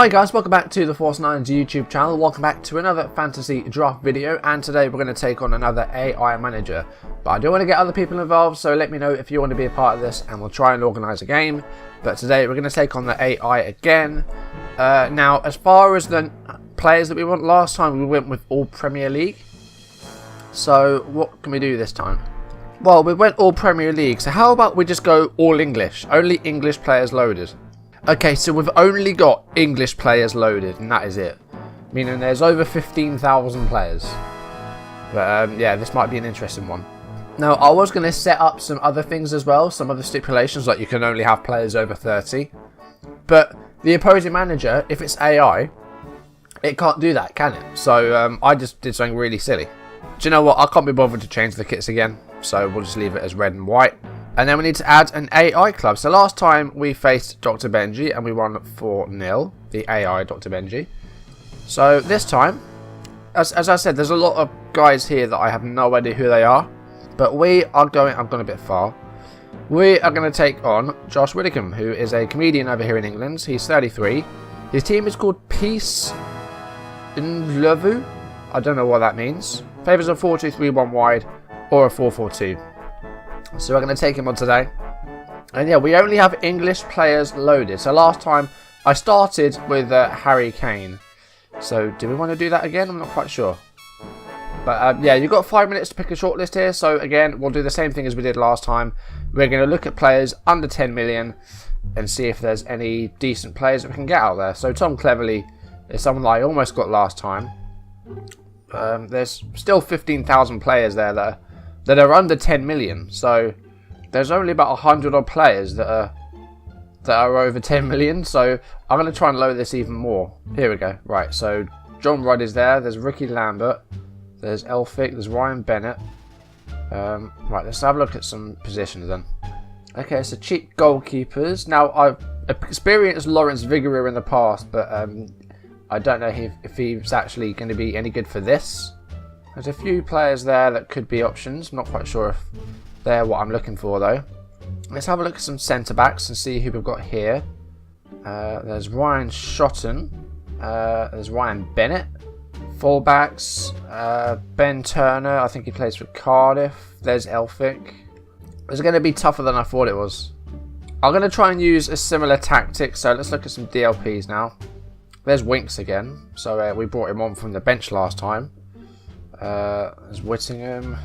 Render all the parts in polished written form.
Hi guys, welcome back to the Force 9's YouTube channel. Welcome back to another fantasy draft video, and today we're going to take on another AI manager. But I do want to get other people involved, so let me know if you want to be a part of this and we'll try and organise a game. But today we're going to take on the AI again. Now, as far as the players that we want, last time we went with all Premier League. So what can we do this time? Well, we went all Premier League, so how about we just go all English? Only English players loaded. Okay, so we've only got English players loaded, and that is it. Meaning there's over 15,000 players. But yeah, this might be an interesting one. Now, I was going to set up some other things as well, some other stipulations, like you can only have players over 30. But the opposing manager, if it's AI, it can't do that, can it? So I just did something really silly. Do you know what? I can't be bothered to change the kits again, so we'll just leave it as red and white. And then we need to add an AI club. So last time we faced Dr. Benji and we won 4-0, the AI Dr. Benji. So this time, as I said, there's a lot of guys here that I have no idea who they are. But we are going, I've gone a bit far. We are going to take on Josh Widdicombe, who is a comedian over here in England. He's 33. His team is called Peace in Levu. I don't know what that means. Favours a 4-2-3-1 wide or a 4-4-2. So we're going to take him on today. And yeah, we only have English players loaded. So last time I started with Harry Kane. So do we want to do that again? I'm not quite sure. But yeah, you've got 5 minutes to pick a shortlist here. So again, we'll do the same thing as we did last time. We're going to look at players under 10 million and see if there's any decent players that we can get out there. So Tom Cleverley is someone that I almost got last time. There's still 15,000 players there that are under 10 million. So there's only about 100 odd players that are over 10 million. So I'm going to try and load this even more. Here we go. Right, so John Rudd is there. There's Ricky Lambert. There's Elphick. There's Ryan Bennett. Right, let's have a look at some positions then. Okay, so cheap goalkeepers. Now, I've experienced Lawrence Vigouroux in the past, but I don't know if he's actually going to be any good for this. There's a few players there that could be options. I'm not quite sure if they're what I'm looking for, though. Let's have a look at some centre-backs and see who we've got here. There's Ryan Shotton. There's Ryan Bennett. Full-backs. Ben Turner. I think he plays for Cardiff. There's Elphick. It's going to be tougher than I thought it was. I'm going to try and use a similar tactic. So let's look at some DLPs now. There's Winks again. So we brought him on from the bench last time. There's Whittingham.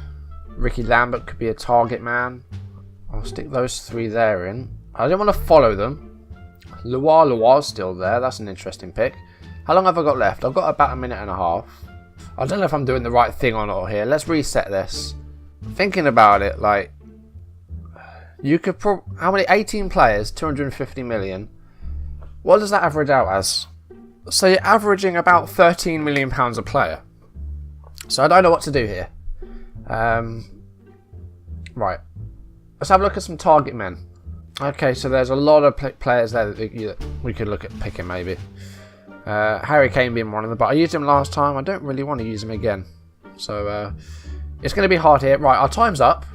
Ricky Lambert could be a target man. I'll stick those three there in. I don't want to follow them. Lua's still there. That's an interesting pick. How long have I got left? I've got about a minute and a half. I don't know if I'm doing the right thing or not here. Let's reset this. Thinking about it, like, you could how many? 18 players, 250 million. What does that average out as? So you're averaging about £13 million a player. So I don't know what to do here. Right. Let's have a look at some target men. Okay, so there's a lot of players there that we could look at picking maybe. Harry Kane being one of them, but I used him last time. I don't really want to use him again. So it's going to be hard here. Right, our time's up.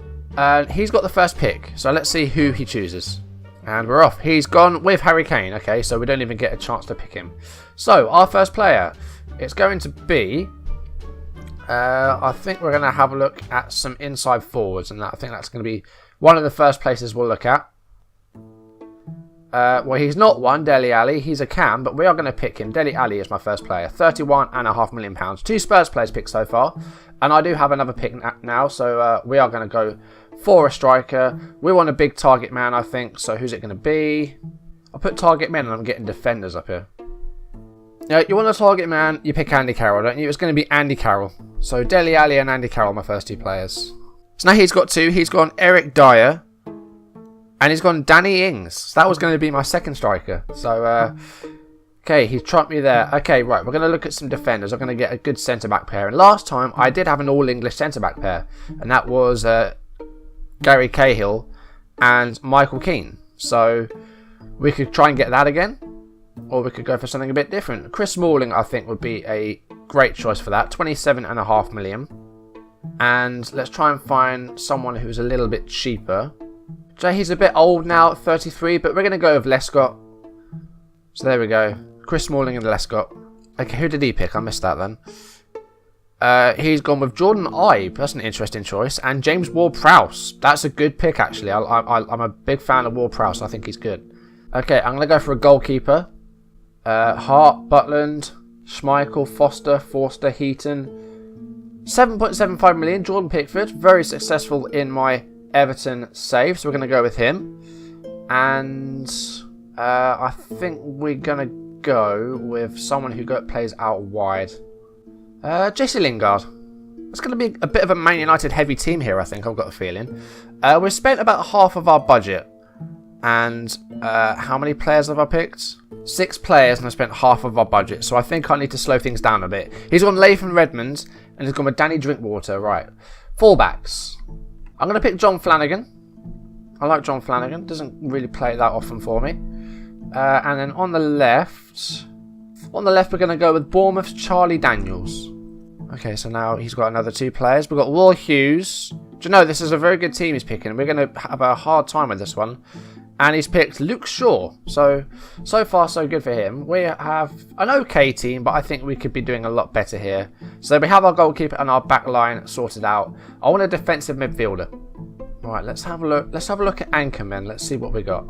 He's got the first pick. So let's see who he chooses. And we're off. He's gone with Harry Kane. Okay, so we don't even get a chance to pick him. So our first player, it's going to be... I think we're going to have a look at some inside forwards, and I think that's going to be one of the first places we'll look at. Well, he's not one, Dele Alli. He's a cam, but we are going to pick him. Dele Alli is my first player. £31.5 million. 2 Spurs players picked so far, and I do have another pick now, so we are going to go for a striker. We want a big target man, I think, so who's it going to be? I'll put target men, and I'm getting defenders up here. Now, you want a target man, you pick Andy Carroll, don't you? It's going to be Andy Carroll. So Dele Alli and Andy Carroll, my first 2 players. So now he's got 2. He's gone Eric Dyer. And he's gone Danny Ings. So that was going to be my second striker. So, okay, he's trumped me there. Okay, right, we're going to look at some defenders. I'm going to get a good centre-back pair. And last time, I did have an all-English centre-back pair. And that was Gary Cahill and Michael Keane. So, we could try and get that again. Or we could go for something a bit different. Chris Smalling, I think, would be a great choice for that. 27.5 million. And let's try and find someone who's a little bit cheaper. So he's a bit old now, 33, but we're going to go with Lescott. So there we go. Chris Smalling and Lescott. Okay, who did he pick? I missed that then. He's gone with Jordan Ibe. That's an interesting choice. And James Ward-Prowse. That's a good pick, actually. I'm a big fan of Ward-Prowse. I think he's good. Okay, I'm going to go for a goalkeeper. Hart, Butland, Schmeichel, Foster, Forster, Heaton. 7.75 million. Jordan Pickford. Very successful in my Everton save. So we're going to go with him. And I think we're going to go with someone who plays out wide. JC Lingard. It's going to be a bit of a Man United heavy team here, I think. I've got a feeling. We've spent about half of our budget. And how many players have I picked? 6 players, and I spent half of our budget. So I think I need to slow things down a bit. He's gone Latham Redmond, and he's gone with Danny Drinkwater. Right. Fullbacks. I'm going to pick John Flanagan. I like John Flanagan. Doesn't really play that often for me. And then on the left... we're going to go with Bournemouth's Charlie Daniels. Okay, so now he's got another 2 players. We've got Will Hughes. Do you know, this is a very good team he's picking. We're going to have a hard time with this one. And he's picked Luke Shaw. So far, so good for him. We have an okay team, but I think we could be doing a lot better here. So we have our goalkeeper and our back line sorted out. I want a defensive midfielder. Right, let's have a look. Let's have a look at Anchorman. Let's see what we got.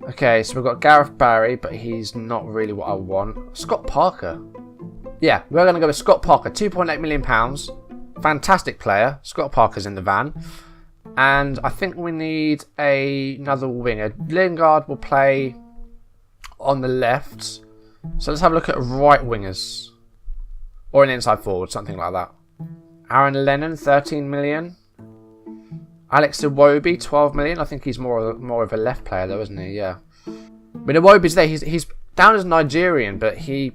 Okay, so we've got Gareth Barry, but he's not really what I want. Scott Parker. Yeah, we're going to go with Scott Parker. £2.8 million. Fantastic player. Scott Parker's in the van. And I think we need another winger. Lingard will play on the left. So let's have a look at right wingers. Or an inside forward, something like that. Aaron Lennon, 13 million. Alex Iwobi, 12 million. I think he's more of a left player though, isn't he? Yeah. But Iwobi's there. He's down as Nigerian, but I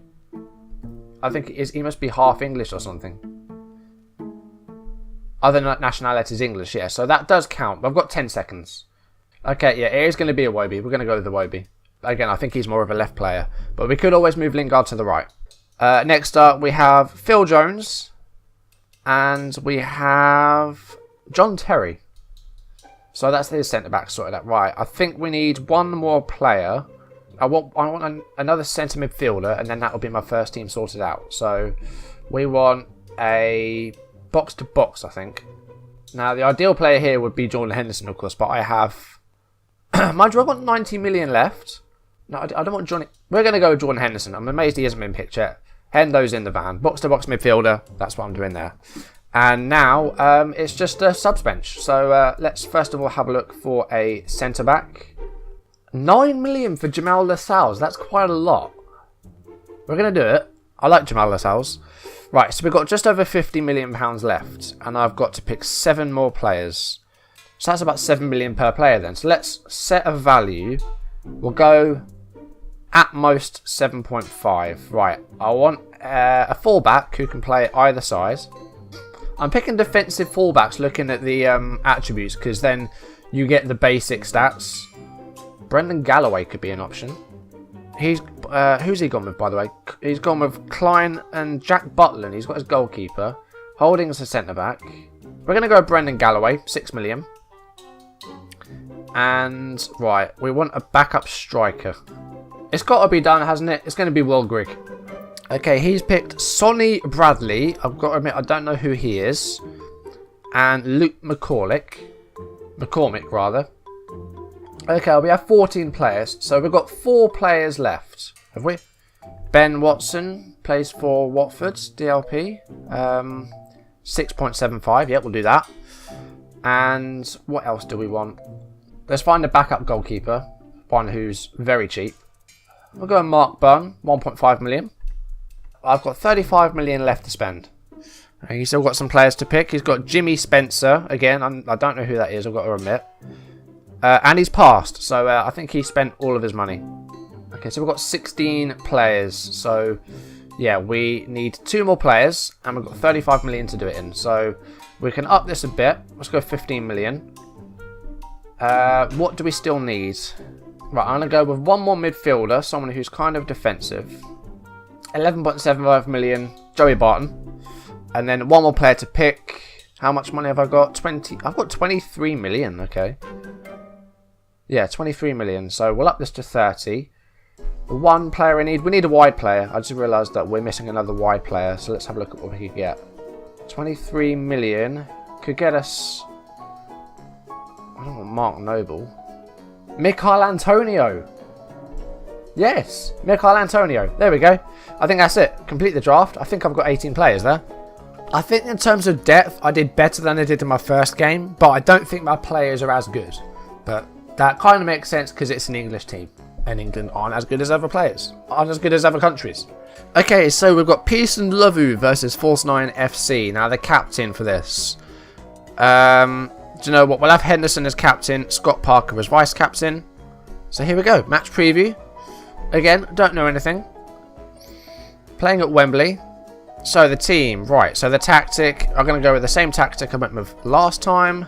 think he must be half English or something. Other nationality is English, yeah. So that does count. I've got 10 seconds. Okay, yeah, it is going to be Iwobi. We're going to go with Iwobi. Again, I think he's more of a left player. But we could always move Lingard to the right. Next up, we have Phil Jones. And we have John Terry. So that's his centre-back sorted out. Right, I think we need one more player. I want another centre midfielder, and then that will be my first team sorted out. So we want a box-to-box, I think. Now, the ideal player here would be Jordan Henderson, of course, but I have... Mind you, I want 90 million left. No, I don't want Johnny... We're going to go with Jordan Henderson. I'm amazed he hasn't been picked yet. Hendo's in the van. Box-to-box midfielder. That's what I'm doing there. And now, it's just a subs bench. So, let's first of all have a look for a centre-back. 9 million for Jamal Lascelles. That's quite a lot. We're going to do it. I like Jamal Lascelles. Right, so we've got just over £50 million left. And I've got to pick 7 more players. So that's about 7 million per player then. So let's set a value. We'll go at most 7.5. Right, I want a fullback who can play either side. I'm picking defensive fullbacks looking at the attributes because then you get the basic stats. Brendan Galloway could be an option. Who's he gone with, by the way? He's gone with Klein and Jack Butland. He's got his goalkeeper. Holding as a centre-back. We're going to go with Brendan Galloway, 6 million. And, right, we want a backup striker. It's got to be done, hasn't it? It's going to be Will Grigg. Okay, he's picked Sonny Bradley. I've got to admit, I don't know who he is. And Luke McCormick, rather. Okay, we have 14 players. So we've got 4 players left. Have we? Ben Watson plays for Watford, DLP. 6.75. Yeah, we'll do that. And what else do we want? Let's find a backup goalkeeper. One who's very cheap. We'll go with Mark Bunn, 1.5 million. I've got 35 million left to spend. He's still got some players to pick. He's got Jimmy Spencer. Again, I don't know who that is, I've got to admit. And he's passed, so I think he spent all of his money. Okay, so we've got 16 players. So, yeah, we need 2 more players, and we've got 35 million to do it in. So, we can up this a bit. Let's go 15 million. What do we still need? Right, I'm going to go with one more midfielder, someone who's kind of defensive. 11.75 million, Joey Barton. And then one more player to pick. How much money have I got? 20. I've got 23 million, okay. Yeah, 23 million. So we'll up this to 30. The one player we need a wide player. I just realised that we're missing another wide player. So let's have a look at what we could get. 23 million could get us... I don't want Mark Noble. Michail Antonio. Yes, Michail Antonio. There we go. I think that's it. Complete the draft. I think I've got 18 players there. I think in terms of depth, I did better than I did in my first game, but I don't think my players are as good. But that kind of makes sense because it's an English team, and England aren't as good as other players, aren't as good as other countries. Okay, so we've got Peace and Lovu versus Force 9 FC. Now, the captain for this. Do you know what? We'll have Henderson as captain, Scott Parker as vice captain. So here we go. Match preview. Again, don't know anything. Playing at Wembley. So the team, right. So the tactic, I'm going to go with the same tactic I went with last time.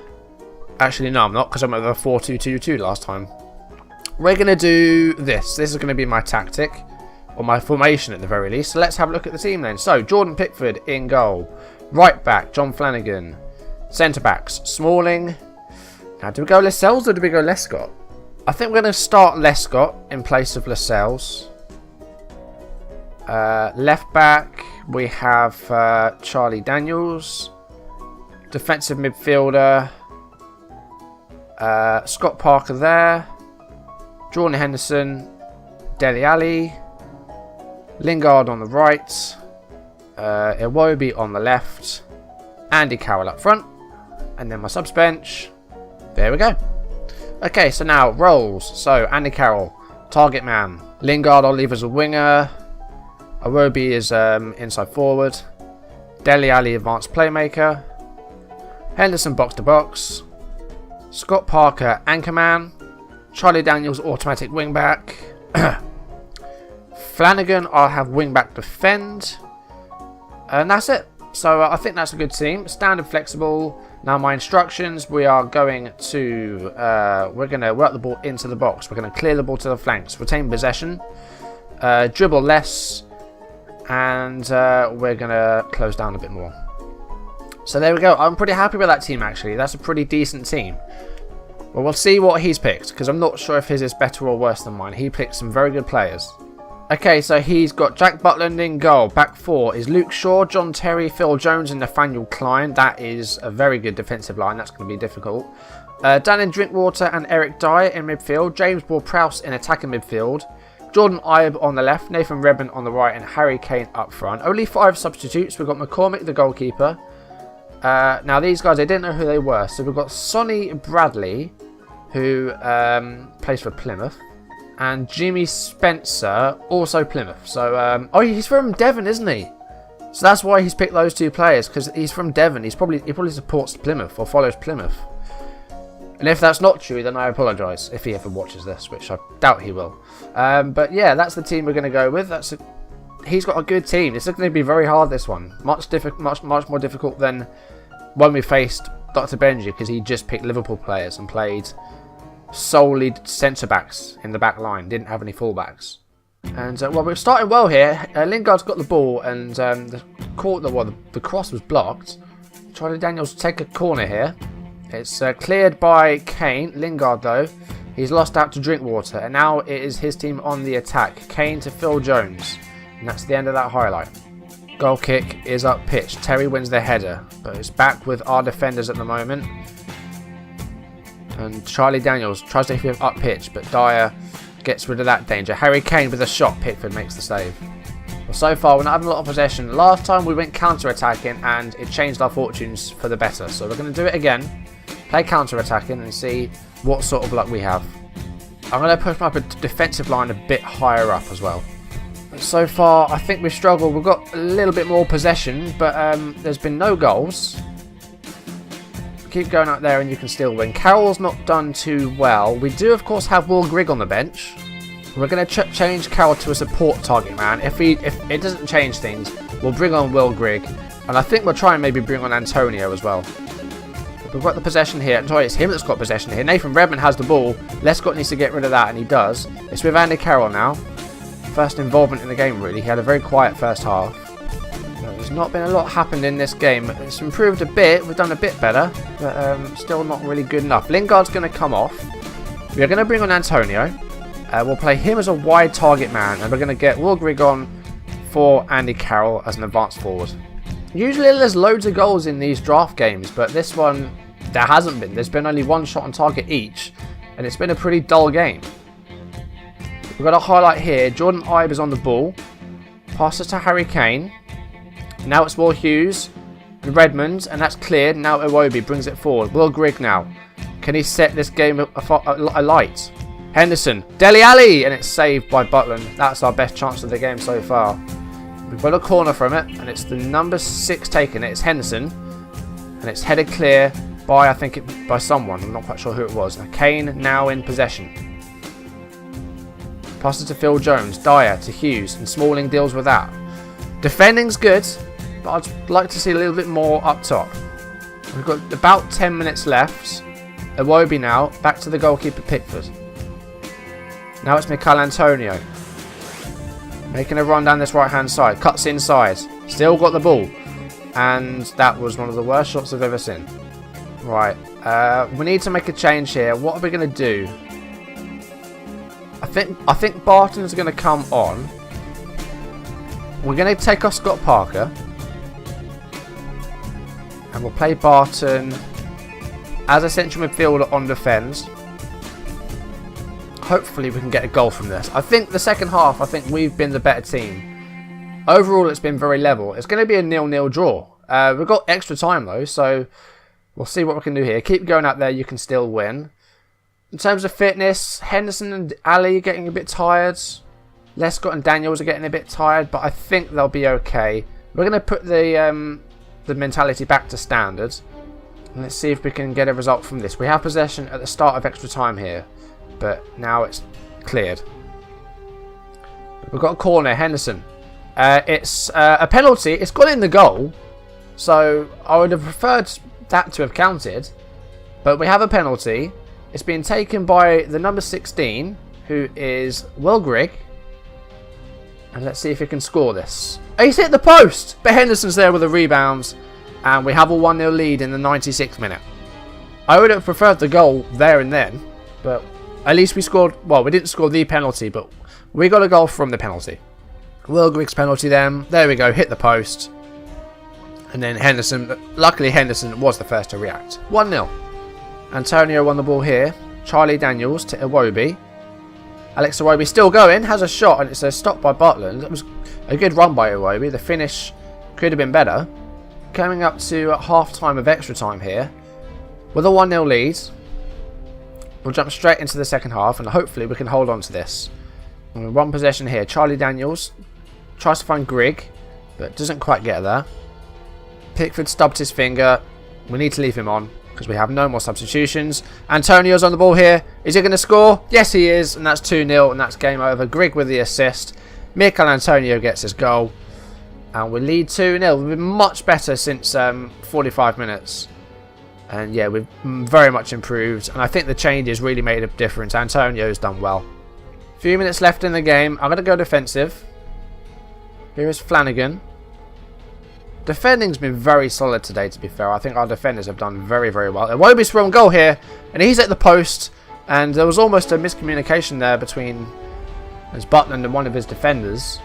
Actually, no, I'm not, because I went with a 4-2-2-2 last time. We're going to do this. This is going to be my tactic, or my formation at the very least. So let's have a look at the team then. So Jordan Pickford in goal. Right back, John Flanagan. Centre backs, Smalling. Now, do we go Lascelles or do we go Lescott? I think we're going to start Lescott in place of Lascelles. Left back, we have Charlie Daniels. Defensive midfielder, Scott Parker there. Jordan Henderson, Dele Alli. Lingard on the right. Iwobi on the left. Andy Carroll up front. And then my subs bench. There we go. Okay, so now roles. So Andy Carroll, target man. Lingard I'll leave as a winger. Iwobi is inside forward. Dele Alli advanced playmaker. Henderson box to box. Scott Parker anchorman. Charlie Daniels automatic wing back. Flanagan I'll have wing back defend. And that's it. So I think that's a good team. Standard flexible. Now my instructions, we are going to we're going to work the ball into the box. We're going to clear the ball to the flanks, retain possession, dribble less, and we're going to close down a bit more. So there we go. I'm pretty happy with that team actually. That's a pretty decent team. Well, we'll see what he's picked because I'm not sure if his is better or worse than mine. He picked some very good players. Okay, so he's got Jack Butland in goal. Back four is Luke Shaw, John Terry, Phil Jones and Nathaniel Klein. That is a very good defensive line. That's going to be difficult. Danny Drinkwater and Eric Dyer in midfield. James Ward-Prowse in attacking midfield. Jordan Ibe on the left. Nathan Redmond on the right. And Harry Kane up front. Only 5 substitutes. We've got McCormick, the goalkeeper. Now, these guys, I didn't know who they were. So we've got Sonny Bradley, who plays for Plymouth. And Jimmy Spencer, also Plymouth. So, oh, he's from Devon, isn't he? So that's why he's picked those 2 players, because he's from Devon. He probably supports Plymouth or follows Plymouth. And if that's not true, then I apologise if he ever watches this, which I doubt he will. But yeah, that's the team we're going to go with. He's got a good team. This is going to be very hard, this one. Much more difficult than when we faced Dr. Benji, because he just picked Liverpool players and played solely centre backs in the back line, didn't have any full backs. And well, we're starting well here. Lingard's got the ball, and the cross was blocked. Charlie Daniels take a corner here. It's cleared by Kane. Lingard though, he's lost out to Drinkwater, and now it is his team on the attack. Kane to Phil Jones, and that's the end of that highlight. Goal kick is up pitch. Terry wins the header, but it's back with our defenders at the moment. And Charlie Daniels tries to hit him up pitch, but Dyer gets rid of that danger. Harry Kane with a shot. Pickford makes the save. Well, so far, we're not having a lot of possession. Last time we went counter-attacking, and it changed our fortunes for the better. So we're going to do it again. Play counter-attacking and see what sort of luck we have. I'm going to push my defensive line a bit higher up as well. So far, I think we've struggled. We've got a little bit more possession, but there's been no goals. Keep going out there and you can still win. Carroll's not done too well. We do, of course, have Will Grigg on the bench. We're going to change Carroll to a support target man. If it doesn't change things, we'll bring on Will Grigg. And I think we'll try and maybe bring on Antonio as well. We've got the possession here. Sorry, it's him that's got possession here. Nathan Redmond has the ball. Lescott needs to get rid of that, and he does. It's with Andy Carroll now. First involvement in the game, really. He had a very quiet first half. There's not been a lot happened in this game. It's improved a bit. We've done a bit better, but still not really good enough. Lingard's going to come off. We are going to bring on Antonio. We'll play him as a wide target man, and we're going to get Will Grigg on for Andy Carroll as an advanced forward. Usually there's loads of goals in these draft games, but this one there hasn't been. There's been only one shot on target each, and it's been a pretty dull game. We've got a highlight here. Jordan Ibe is on the ball. Passes to Harry Kane. Now it's Will Hughes and Redmond, and that's cleared. Now Iwobi brings it forward. Will Grigg now. Can he set this game alight? Henderson. Dele Alli! And it's saved by Butland. That's our best chance of the game so far. We've got a corner from it, and it's the number 6 taking it. It's Henderson. And it's headed clear by, I think, by someone. I'm not quite sure who it was. Kane now in possession. Passes to Phil Jones. Dyer to Hughes. And Smalling deals with that. Defending's good, but I'd like to see a little bit more up top. We've got about 10 minutes left. Iwobi now. Back to the goalkeeper Pickford. Now it's Mikel Antonio. Making a run down this right hand side. Cuts inside. Still got the ball. And that was one of the worst shots I've ever seen. Right. We need to make a change here. What are we going to do? I think Barton's going to come on. We're going to take off Scott Parker. And we'll play Barton as a central midfielder on defence. Hopefully we can get a goal from this. I think the second half, we've been the better team. Overall, it's been very level. It's going to be a 0-0 draw. We've got extra time though, so we'll see what we can do here. Keep going out there, you can still win. In terms of fitness, Henderson and Ali are getting a bit tired. Lescott and Daniels are getting a bit tired, but I think they'll be okay. We're going to put the mentality back to standard. And let's see if we can get a result from this. We have possession at the start of extra time here, but now it's cleared. We've got a corner, Henderson. It's a penalty. It's gone in the goal, so I would have preferred that to have counted. But we have a penalty. It's been taken by the number 16, who is Will Grigg. And let's see if he can score this. He's hit the post, but Henderson's there with the rebounds. And we have a 1-0 lead in the 96th minute. I would have preferred the goal there and then, but at least we scored. Well, we didn't score the penalty, but we got a goal from the penalty. Will Grigg's penalty then. There we go, hit the post. And then Henderson, luckily Henderson was the first to react. 1-0. Antonio won the ball here. Charlie Daniels to Iwobi. Alex Iwobi still going, has a shot, and it's a stop by Butland. It was a good run by Iwobi. The finish could have been better. Coming up to half time of extra time here. With a 1-0 lead. We'll jump straight into the second half, and hopefully we can hold on to this. And we're one possession here. Charlie Daniels tries to find Grigg, but doesn't quite get there. Pickford stubbed his finger. We need to leave him on because we have no more substitutions. Antonio's on the ball here. Is he going to score? Yes, he is, and that's 2-0, and that's game over. Grigg with the assist. Mikel Antonio gets his goal. And we lead 2-0. We've been much better since 45 minutes. And yeah, we've very much improved. And I think the changes really made a difference. Antonio's done well. Few minutes left in the game. I'm going to go defensive. Here is Flanagan. Defending's been very solid today, to be fair. I think our defenders have done very, very well. Iwobi's from goal here. And he's at the post. And there was almost a miscommunication there between Butland and one of his defenders.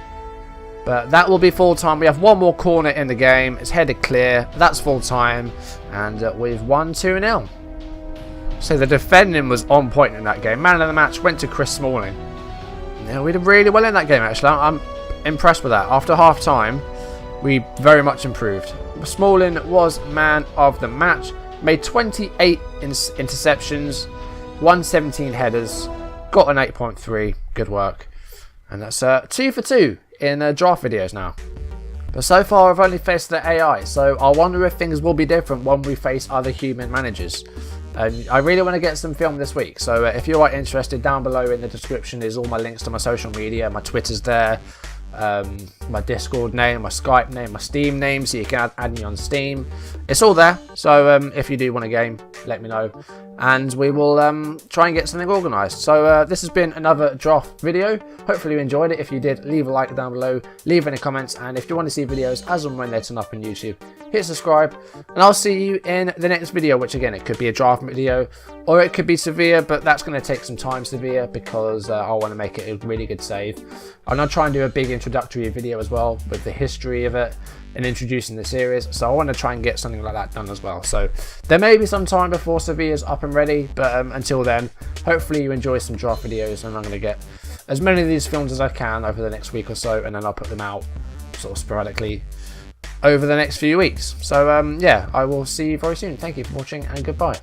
But that will be full time. We have one more corner in the game. It's headed clear. That's full time. And we've won 2-0. So the defending was on point in that game. Man of the match went to Chris Smalling. Yeah, we did really well in that game, actually. I'm impressed with that. After half time, we very much improved. Smalling was man of the match. Made 28 interceptions. 117 headers. Got an 8.3. Good work. And that's 2 for 2. In draft videos now. But so far I've only faced the AI, so I wonder if things will be different when we face other human managers. I really want to get some film this week, so if you are interested, down below in the description is all my links to my social media. My Twitter's there, my Discord name, my Skype name, my Steam name, so you can add me on Steam. It's all there, so if you do want a game, let me know. and we will try and get something organised. So this has been another draft video. Hopefully you enjoyed it. If you did, leave a like down below, leave any comments, and if you want to see videos as and when they turn up on YouTube, hit subscribe, and I'll see you in the next video, which again, it could be a draft video, or it could be severe, but that's going to take some time, severe, because I want to make it a really good save. I'm going to try and do a big introductory video as well, with the history of it, and introducing the series, so I want to try and get something like that done as well. So there may be some time before Sevilla's up and ready, but until then, hopefully you enjoy some draft videos, and I'm going to get as many of these films as I can over the next week or so, and then I'll put them out sort of sporadically over the next few weeks. So yeah, I will see you very soon. Thank you for watching, and goodbye.